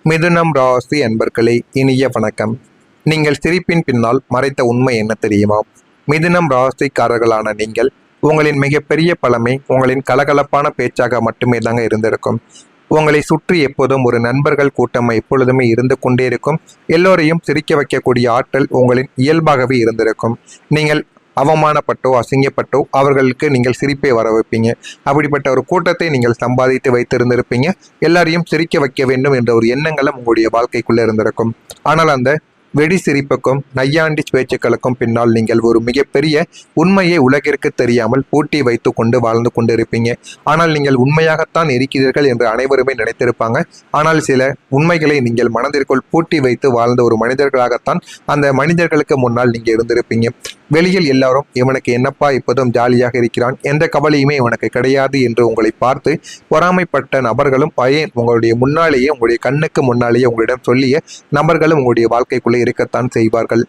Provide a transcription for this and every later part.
மிதுனம் ராசி அன்பர்களே, இனிய வணக்கம். நீங்கள் சிரிப்பின் பின்னால் மறைத்த உண்மை என்ன தெரியுமா? மிதுனம் ராசிக்காரர்களான நீங்கள், உங்களின் மிகப்பெரிய பலமே உங்களின் கலகலப்பான பேச்சாக மட்டுமே தாங்க இருந்திருக்கும். உங்களை சுற்றி எப்போதும் ஒரு நண்பர்கள் கூட்டம் எப்பொழுதுமே இருந்து கொண்டே இருக்கும். எல்லோரையும் சிரிக்க வைக்கக்கூடிய ஆற்றல் உங்களின் இயல்பாகவே இருந்திருக்கும். நீங்கள் அவமானப்பட்டோ அசிங்கப்பட்டோ அவர்களுக்கு நீங்கள் சிரிப்பை வர வைப்பீங்க. அப்படிப்பட்ட ஒரு கூட்டத்தை நீங்கள் சம்பாதித்து வைத்திருந்திருப்பீங்க. எல்லாரையும் சிரிக்க வைக்க வேண்டும் என்ற ஒரு எண்ணங்களும் உங்களுடைய வாழ்க்கைக்குள்ளே இருந்திருக்கும். ஆனால் அந்த வெடி சிரிப்புக்கும் நையாண்டி பேச்சுக்களுக்கும் பின்னால் நீங்கள் ஒரு மிகப்பெரிய உண்மையை உலகிற்கு தெரியாமல் பூட்டி வைத்து கொண்டு வாழ்ந்து கொண்டு இருப்பீங்க. ஆனால் நீங்கள் உண்மையாகத்தான் இருக்கிறீர்கள் என்று அனைவருமே நினைத்திருப்பாங்க. ஆனால் சில உண்மைகளை நீங்கள் மனதிற்குள் பூட்டி வைத்து வாழ்ந்த ஒரு மனிதர்களாகத்தான் அந்த மனிதர்களுக்கு முன்னால் நீங்கள் இருந்திருப்பீங்க. வெளியில் எல்லாரும் இவனுக்கு என்னப்பா இப்போதும் ஜாலியாக இருக்கிறான், எந்த கவலையுமே இவனுக்கு கிடையாது என்று உங்களை பார்த்து பொறாமைப்பட்ட நபர்களும் உங்களுடைய முன்னாலேயே உங்களுடைய கண்ணுக்கு முன்னாலேயே உங்களிடம் சொல்லிய நபர்களும் உங்களுடைய வாழ்க்கைக்குள்ளே இருக்கத்தான் செய்வார்கள்.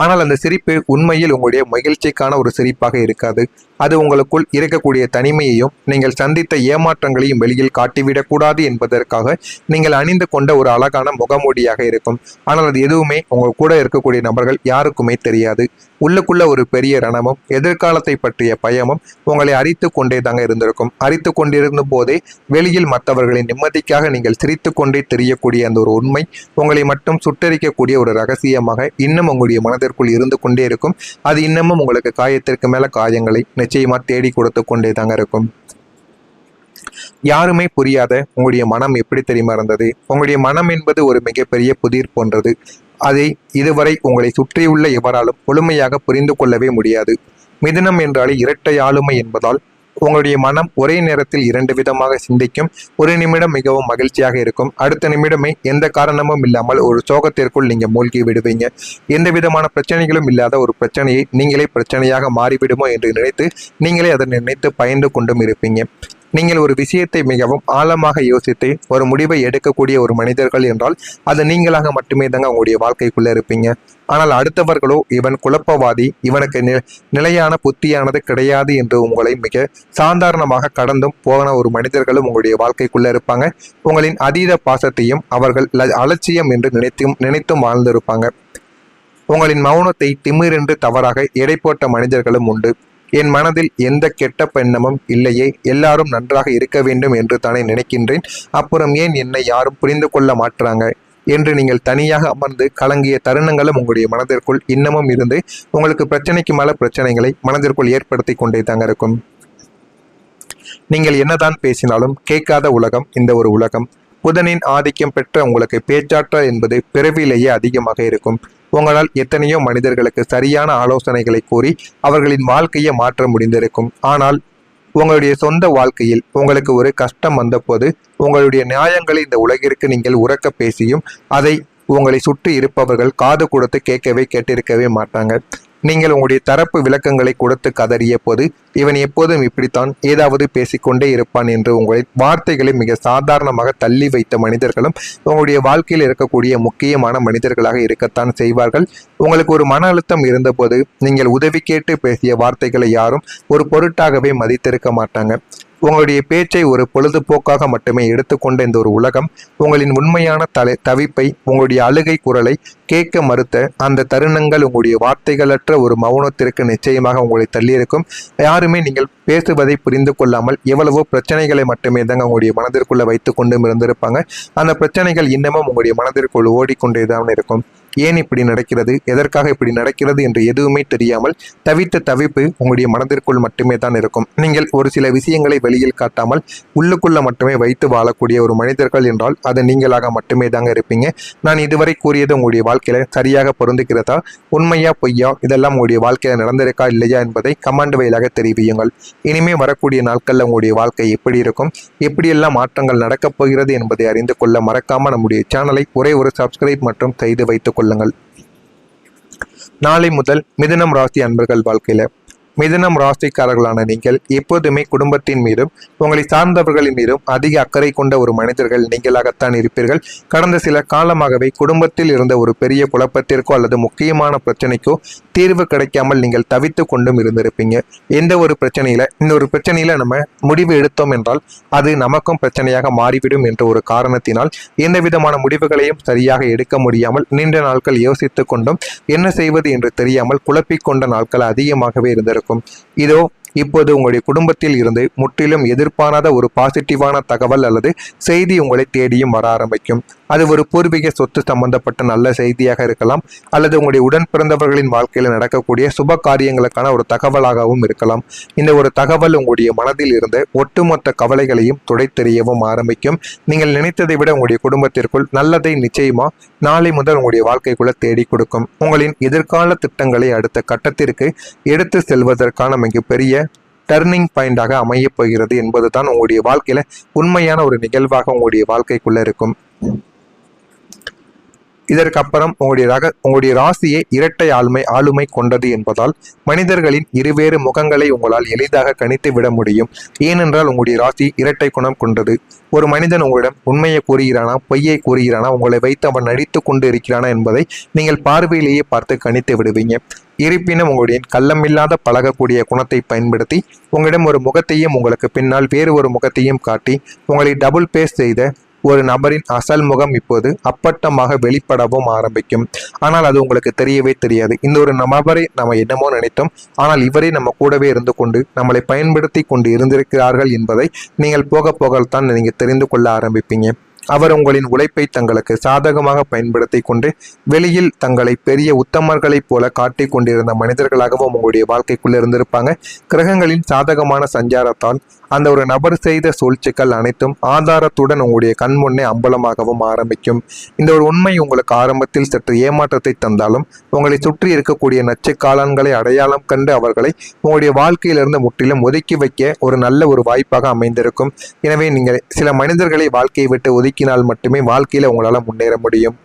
ஆனால் அந்த சிரிப்பு உண்மையில் உங்களுடைய மகிழ்ச்சிக்கான ஒரு சிரிப்பாக இருக்காது. அது உங்களுக்குள் இருக்கக்கூடிய தனிமையையும் நீங்கள் சந்தித்த ஏமாற்றங்களையும் வெளியில் காட்டிவிடக்கூடாது என்பதற்காக நீங்கள் அணிந்து கொண்ட ஒரு அழகான முகமூடியாக இருக்கும். ஆனால் அது எதுவுமே உங்கள் கூட இருக்கக்கூடிய நபர்கள் யாருக்குமே தெரியாது. உள்ளுக்குள்ள ஒரு பெரிய ரணமும் எதிர்காலத்தை பற்றிய பயமும் உங்களை அரித்து கொண்டே தாங்க இருந்திருக்கும். அரித்து கொண்டிருந்த போதே வெளியில் மற்றவர்களின் நிம்மதிக்காக நீங்கள் சிரித்து கொண்டே தெரியக்கூடிய அந்த ஒரு உண்மை உங்களை மட்டும் சுட்டரிக்கக்கூடிய ஒரு ரகசியமாக இன்னும் உங்களுடைய மனதிற்குள் இருந்து கொண்டே இருக்கும். அது இன்னமும் உங்களுக்கு காயத்திற்கு மேல காயங்களை நிச்சயமா தேடி கொடுத்து கொண்டே தாங்க இருக்கும். யாருமே புரியாத உங்களுடைய மனம் எப்படி தெரியுமா இருந்தது? உங்களுடைய மனம் என்பது ஒரு மிகப்பெரிய புதிர் போன்றது. அதை இதுவரை உங்களை சுற்றியுள்ள எவராலும் முழுமையாக புரிந்து கொள்ளவே முடியாது. மிதுனம் என்றாலே இரட்டை ஆளுமை என்பதால் உங்களுடைய மனம் ஒரே நேரத்தில் இரண்டு விதமாக சிந்திக்கும். ஒரு நிமிடம் மிகவும் மகிழ்ச்சியாக இருக்கும், அடுத்த நிமிடமே எந்த காரணமும் இல்லாமல் ஒரு சோகத்திற்குள் நீங்க மூழ்கி விடுவீங்க. எந்த விதமான பிரச்சனைகளும் இல்லாத ஒரு பிரச்சனையை நீங்களே பிரச்சனையாக மாறிவிடுமோ என்று நினைத்து நீங்களே அதை நினைத்து பயந்து கொண்டும் இருப்பீங்க. நீங்கள் ஒரு விஷயத்தை மிகவும் ஆழமாக யோசித்து ஒரு முடிவை எடுக்கக்கூடிய ஒரு மனிதர்கள் என்றால் அது நீங்களாக மட்டுமே தாங்க உங்களுடைய வாழ்க்கைக்குள்ள இருப்பீங்க. ஆனால் அடுத்தவர்களோ இவன் குழப்பவாதி, இவனுக்கு நிலையான புத்தியானது கிடையாது என்று உங்களை மிக சாதாரணமாக கடந்தும் போன ஒரு மனிதர்களும் உங்களுடைய வாழ்க்கைக்குள்ள இருப்பாங்க. உங்களின் அதீத பாசத்தையும் அவர்கள் அலட்சியம் என்று நினைத்தும் வாழ்ந்திருப்பாங்க. உங்களின் மௌனத்தை திமிரென்று தவறாக எடை போட்ட மனிதர்களும் உண்டு. என் மனதில் எந்த கெட்ட எண்ணமும் இல்லையே, எல்லாரும் நன்றாக இருக்க வேண்டும் என்று தானே நினைக்கின்றேன், அப்புறம் ஏன் என்னை யாரும் புரிந்து கொள்ள மாட்டாங்க என்று நீங்கள் தனியாக அமர்ந்து கலங்கிய தருணங்களும் உங்களுடைய மனதிற்குள் இன்னமும் இருந்து உங்களுக்கு பிரச்சனைக்கு மேல பிரச்சனைகளை மனதிற்குள் ஏற்படுத்தி கொண்டே தாங்க இருக்கும். நீங்கள் என்னதான் பேசினாலும் கேட்காத உலகம் இந்த ஒரு உலகம். புதனின் ஆதிக்கம் பெற்ற உங்களுக்கு பேச்சாற்றல் என்பது பிறவிலேயே அதிகமாக இருக்கும். உங்களால் எத்தனையோ மனிதர்களுக்கு சரியான ஆலோசனைகளை கூறி அவர்களின் வாழ்க்கையை மாற்ற முடிந்திருக்கும். ஆனால் உங்களுடைய சொந்த வாழ்க்கையில் உங்களுக்கு ஒரு கஷ்டம் வந்தபோது உங்களுடைய நியாயங்களை இந்த உலகிற்கு நீங்கள் உரக்க பேசியும் அதை உங்களை சுற்றி இருப்பவர்கள் காது கொடுத்து கேட்டிருக்கவே மாட்டாங்க. நீங்கள் உங்களுடைய தரப்பு விளக்கங்களை கொடுத்து கதறிய போது இவன் எப்போதும் இப்படித்தான் ஏதாவது பேசிக்கொண்டே இருப்பான் என்று உங்களின் வார்த்தைகளை மிக சாதாரணமாக தள்ளி வைத்த மனிதர்களும் உங்களுடைய வாழ்க்கையில் இருக்கக்கூடிய முக்கியமான மனிதர்களாக இருக்கத்தான் செய்வார்கள். உங்களுக்கு ஒரு மன அழுத்தம் இருந்தபோது நீங்கள் உதவி கேட்டு பேசிய வார்த்தைகளை யாரும் ஒரு பொருட்டாகவே மதித்திருக்க மாட்டாங்க. உங்களுடைய பேச்சை ஒரு பொழுதுபோக்காக மட்டுமே எடுத்துக்கொண்ட இந்த ஒரு உலகம் உங்களின் உண்மையான தவிப்பை உங்களுடைய அழுகை குரலை கேட்க மறுத்த அந்த தருணங்கள் உங்களுடைய வார்த்தைகளற்ற ஒரு மௌனத்திற்கு நிச்சயமாக உங்களை தள்ளியிருக்கும். யாருமே நீங்கள் பேசுவதை புரிந்து கொள்ளாமல் எவ்வளவோ பிரச்சனைகளை மட்டுமே தாங்க உங்களுடைய மனதிற்குள்ள வைத்து கொண்டும் இருந்திருப்பாங்க. அந்த பிரச்சனைகள் இன்னமும் உங்களுடைய மனதிற்குள் ஓடிக்கொண்டேதான் இருக்கும். ஏன் இப்படி நடக்கிறது, எதற்காக இப்படி நடக்கிறது என்று எதுவுமே தெரியாமல் தவித்த தவிப்பு உங்களுடைய மனதிற்குள் மட்டுமே தான் இருக்கும். நீங்கள் ஒரு சில விஷயங்களை வெளியில் காட்டாமல் உள்ளுக்குள்ள மட்டுமே வைத்து வாழக்கூடிய ஒரு மனிதர்கள் என்றால் அது நீங்களாக மட்டுமே தாங்க இருப்பீங்க. நான் இதுவரை கூறியது உங்களுடைய வாழ்க்கையில சரியாக பொருந்துகிறதா, உண்மையா பொய்யா, இதெல்லாம் உங்களுடைய வாழ்க்கையில நடந்திருக்கா இல்லையா என்பதை கமெண்ட் வழியாக தெரிவியுங்கள். இனிமே வரக்கூடிய நாட்கள்ல உங்களுடைய வாழ்க்கை எப்படி இருக்கும், எப்படியெல்லாம் மாற்றங்கள் நடக்கப் போகிறது என்பதை அறிந்து கொள்ள மறக்காம நம்முடைய சேனலை ஒரே ஒரு சப்ஸ்கிரைப் மற்றும் செய்து வைத்துக் கொள்ளுங்கள். நாளை முதல் மிதுனம் ராசி அன்பர்கள் வாழ்க்கையில மிதுனம் ராசிக்காரர்களான நீங்கள் எப்போதுமே குடும்பத்தின் மீதும் உங்களை சார்ந்தவர்களின் மீதும் அதிக அக்கறை கொண்ட ஒரு மனிதர்கள் நீங்களாகத்தான் இருப்பீர்கள். கடந்த சில காலமாகவே குடும்பத்தில் இருந்த ஒரு பெரிய குழப்பத்திற்கோ அல்லது முக்கியமான பிரச்சனைக்கோ தீர்வு கிடைக்காமல் நீங்கள் தவித்து கொண்டும் இருந்திருப்பீங்க. எந்த ஒரு இந்த ஒரு பிரச்சனையில நம்ம முடிவு எடுத்தோம் என்றால் அது நமக்கும் பிரச்சனையாக மாறிவிடும் என்ற ஒரு காரணத்தினால் எந்த விதமான முடிவுகளையும் சரியாக எடுக்க முடியாமல் நீண்ட நாட்கள் யோசித்து கொண்டும் என்ன செய்வது என்று தெரியாமல் குழப்பிக்கொண்ட நாட்கள் அதிகமாகவே இருந்திருக்கும். இதோ இப்போது உங்களுடைய குடும்பத்தில் இருந்து முற்றிலும் எதிர்பாராத ஒரு பாசிட்டிவான தகவல் அல்லது செய்தி உங்களை தேடியும் வர ஆரம்பிக்கும். அது ஒரு பூர்வீக சொத்து சம்பந்தப்பட்ட நல்ல செய்தியாக இருக்கலாம், அல்லது உங்களுடைய உடன் பிறந்தவர்களின் வாழ்க்கையில் நடக்கக்கூடிய சுப காரியங்களுக்கான ஒரு தகவலாகவும் இருக்கலாம். இந்த ஒரு தகவல் உங்களுடைய மனதில் இருந்த ஒட்டுமொத்த கவலைகளையும் துடைத்தெறியவும் ஆரம்பிக்கும். நீங்கள் நினைத்ததை விட உங்களுடைய குடும்பத்திற்குள் நல்லதை நிச்சயமா நாளை முதல் உங்களுடைய வாழ்க்கைக்குள்ள தேடி கொடுக்கும். உங்களின் எதிர்கால திட்டங்களை அடுத்த கட்டத்திற்கு எடுத்து செல்வதற்கான மிகப்பெரிய டர்னிங் பாயிண்டாக அமைய போகிறது என்பதுதான் உங்களுடைய வாழ்க்கையில உண்மையான ஒரு நிகழ்வாக உங்களுடைய வாழ்க்கைக்குள்ள இருக்கும். இதற்கப்புறம் உங்களுடைய ராசியை இரட்டை ஆளுமை கொண்டது என்பதால் மனிதர்களின் இருவேறு முகங்களை உங்களால் எளிதாக கணித்து விட முடியும். ஏனென்றால் உங்களுடைய ராசி இரட்டை குணம் கொண்டது. ஒரு மனிதன் உங்களிடம் உண்மையை கூறுகிறானா பொய்யை கூறுகிறானா, உங்களை வைத்து அவன் நடித்து கொண்டு இருக்கிறானா என்பதை நீங்கள் பார்வையிலேயே பார்த்து கணித்து விடுவீங்க. இருப்பினும் உங்களுடைய கள்ளமில்லாத பழகக்கூடிய குணத்தை பயன்படுத்தி உங்களிடம் ஒரு முகத்தையும் உங்களுக்கு பின்னால் வேறு ஒரு முகத்தையும் காட்டி உங்களை டபுள் பேஸ் செய்த ஒரு நபரின் அசல் முகம் இப்போது அப்பட்டமாக வெளிப்படவும் ஆரம்பிக்கும். ஆனால் அது உங்களுக்கு தெரியவே தெரியாது. இந்த ஒரு நபரை நம்ம என்னமோ நினைத்தோம், ஆனால் இவரே நம்ம கூடவே இருந்து கொண்டு நம்மளை பயன்படுத்தி கொண்டு இருந்திருக்கிறார்கள் என்பதை நீங்கள் போக போகத்தான் நீங்க தெரிந்து கொள்ள ஆரம்பிப்பீங்க. அவர் உங்களின் உழைப்பை தங்களுக்கு சாதகமாக பயன்படுத்தி கொண்டு வெளியில் தங்களை பெரிய உத்தமர்களைப் போல காட்டிக் கொண்டிருந்த மனிதர்களாகவும் உங்களுடைய வாழ்க்கைக்குள்ள இருந்திருப்பாங்க. கிரகங்களின் சாதகமான சஞ்சாரத்தால் அந்த ஒரு நபர் செய்த சூழ்ச்சிகள் அனைத்தும் ஆதாரத்துடன் உங்களுடைய கண் முன்னே அம்பலமாகவும் ஆரம்பிக்கும். இந்த ஒரு உண்மை உங்களுக்கு ஆரம்பத்தில் சற்று ஏமாற்றத்தை தந்தாலும் உங்களை சுற்றி இருக்கக்கூடிய நச்சுக்காலன்களை அடையாளம் கண்டு அவர்களை உங்களுடைய வாழ்க்கையிலிருந்து முற்றிலும் ஒதுக்கி வைக்க ஒரு நல்ல ஒரு வாய்ப்பாக அமைந்திருக்கும். எனவே நீங்கள் சில மனிதர்களை வாழ்க்கையை விட்டு ஒதுக்கினால் மட்டுமே வாழ்க்கையில உங்களால் முன்னேற முடியும்.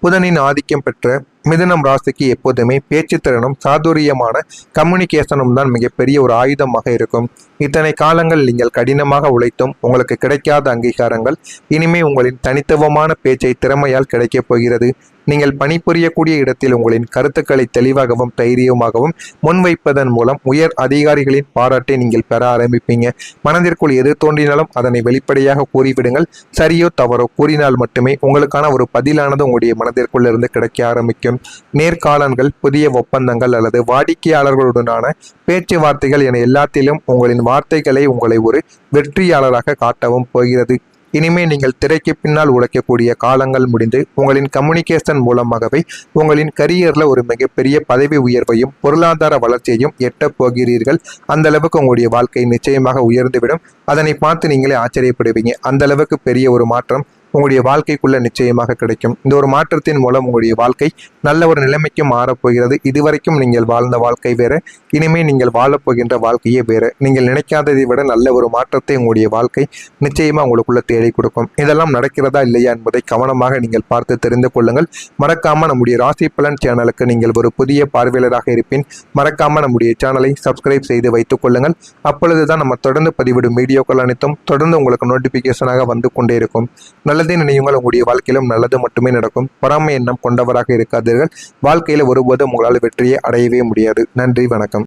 புதனின் ஆதிக்கம் பெற்ற மிதுனம் ராசிக்கு எப்போதுமே பேச்சு திறனும் சாதுரியமான கம்யூனிகேஷனும் தான் மிகப்பெரிய ஒரு ஆயுதமாக இருக்கும். இத்தனை காலங்கள் நீங்கள் கடினமாக உழைத்தும் உங்களுக்கு கிடைக்காத அங்கீகாரங்கள் இனிமே உங்களின் தனித்துவமான பேச்சை திறமையால் கிடைக்கப் போகிறது. நீங்கள் பணிபுரியக்கூடிய இடத்தில் உங்களின் கருத்துக்களை தெளிவாகவும் தைரியமாகவும் முன்வைப்பதன் மூலம் உயர் அதிகாரிகளின் பாராட்டை நீங்கள் பெற ஆரம்பிப்பீங்க. மனதிற்குள் எது தோன்றினாலும் அதனை வெளிப்படையாக கூறிவிடுங்கள். சரியோ தவறோ கூறினால் மட்டுமே உங்களுக்கான ஒரு பதிலானது உங்களுடைய மனதிற்குள் இருந்து கிடைக்க ஆரம்பிக்கும். நேர்காணல்கள், புதிய ஒப்பந்தங்கள் அல்லது வாடிக்கையாளர்களுடனான பேச்சுவார்த்தைகள் என எல்லாத்திலும் உங்களின் வார்த்தைகளை உங்களை ஒரு வெற்றியாளராக காட்டவும் போகிறது. இனிமே நீங்கள் திரைக்கு பின்னால் உழைக்கக்கூடிய காலங்கள் முடிந்து உங்களின் கம்யூனிகேஷன் மூலமாகவே உங்களின் கரியர்ல ஒரு மிகப்பெரிய பதவி உயர்வையும் பொருளாதார வளர்ச்சியையும் எட்டப் போகிறீர்கள். அந்த அளவுக்கு உங்களுடைய வாழ்க்கை நிச்சயமாக உயர்ந்துவிடும். அதனை பார்த்து நீங்களே ஆச்சரியப்படுவீங்க. அந்த அளவுக்கு பெரிய ஒரு மாற்றம் உங்களுடைய வாழ்க்கைக்குள்ள நிச்சயமாக கிடைக்கும். இந்த ஒரு மாற்றத்தின் மூலம் உங்களுடைய வாழ்க்கை நல்ல ஒரு நிலைமைக்கு மாறப்போகிறது. இதுவரைக்கும் நீங்கள் வாழ்ந்த வாழ்க்கை வேற, இனிமே நீங்கள் வாழப்போகின்ற வாழ்க்கையே வேற. நீங்கள் நினைக்காததை விட நல்ல ஒரு மாற்றத்தை உங்களுடைய வாழ்க்கை நிச்சயமா உங்களுக்குள்ள தேடி கொடுக்கும். இதெல்லாம் நடக்கிறதா இல்லையா என்பதை கவனமாக நீங்கள் பார்த்து தெரிந்து கொள்ளுங்கள். மறக்காம நம்முடைய ராசி பலன் சேனலுக்கு நீங்கள் ஒரு புதிய பார்வையாளராக இருப்பின் மறக்காம நம்முடைய சேனலை சப்ஸ்கிரைப் செய்து வைத்துக் கொள்ளுங்கள். அப்பொழுதுதான் நம்ம தொடர்ந்து பதிவிடும் வீடியோக்கள் அனைத்தும் தொடர்ந்து உங்களுக்கு நோட்டிபிகேஷனாக வந்து கொண்டே இருக்கும். நல்லதை நினையுங்கள். உங்களுடைய வாழ்க்கையிலும் நல்லது மட்டுமே நடக்கும். பொறாமை எண்ணம் கொண்டவராக இருக்காதீர்கள். வாழ்க்கையில ஒருபோதும் உங்களால் வெற்றியை அடையவே முடியாது. நன்றி, வணக்கம்.